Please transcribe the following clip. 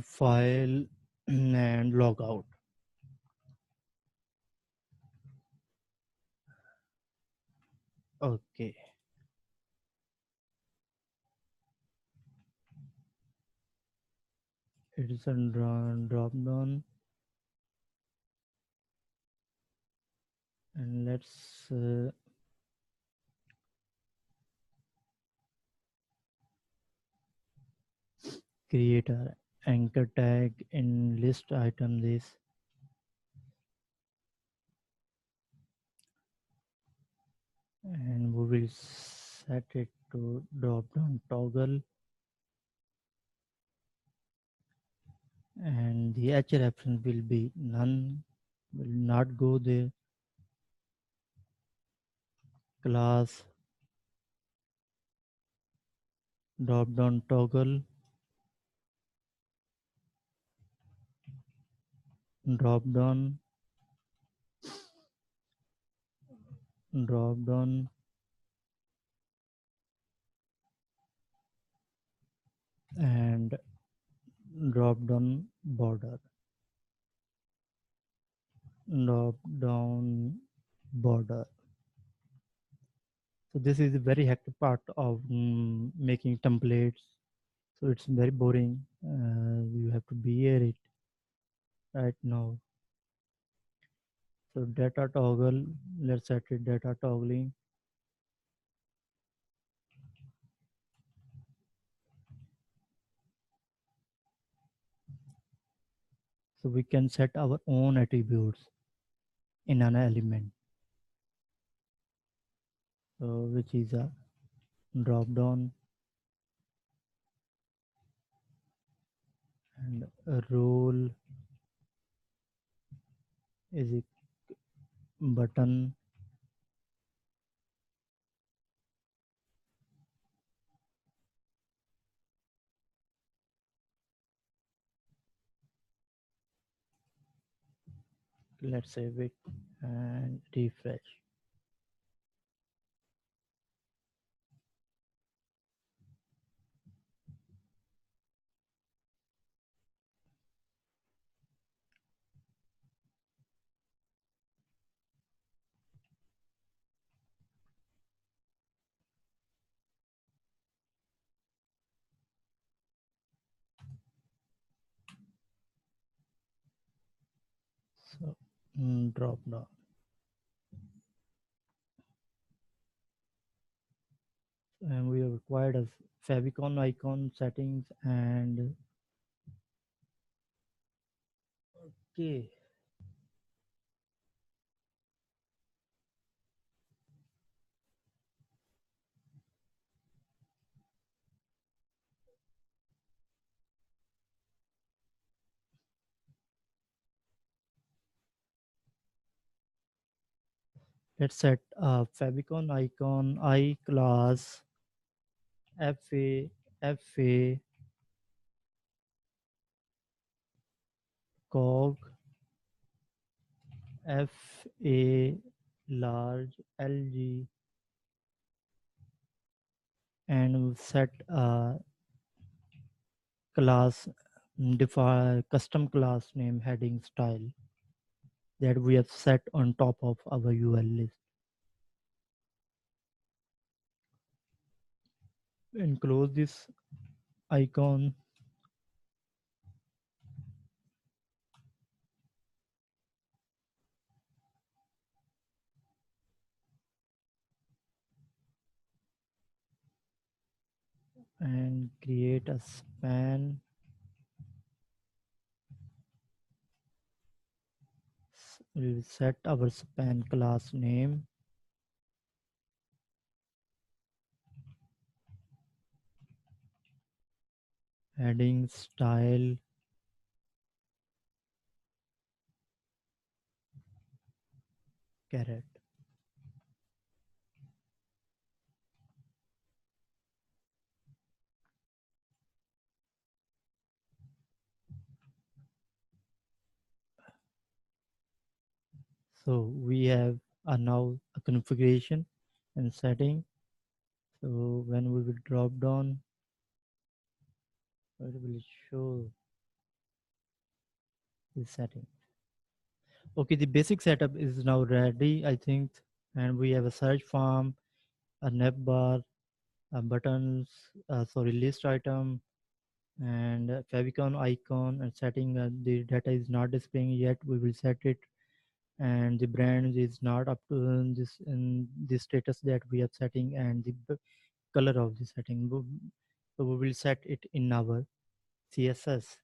file and log out. Okay, it is a drop down, and let's create a anchor tag in list item this, and we will set it to drop down toggle, and the h reference will be none, will not go there. Class drop down toggle, drop down, drop down, and drop down border, drop down border. So this is a very hectic part of making templates. So it's very boring. You have to bear it right now. So data toggle, let's set it data toggling. So we can set our own attributes in an element. So which is a drop down, and a role is a button, let's save it and refresh. So drop down, and we have required a favicon icon settings, and okay, let's set a favicon icon I class fa cog fa large lg, and we'll set a class, define custom class name heading style that we have set on top of our UL list. And close this icon, and create a span. We'll set our span class name, heading style caret. So we have now a configuration and setting. So when we will drop down, it will show This setting. Okay, the basic setup is now ready, I think, and we have a search form, a navbar, a buttons, sorry, list item, and a favicon icon, and setting. The data is not displaying yet. We will set it, and the brand is not up to this in the status that we are setting, and the color of the setting. So we will set it in our CSS.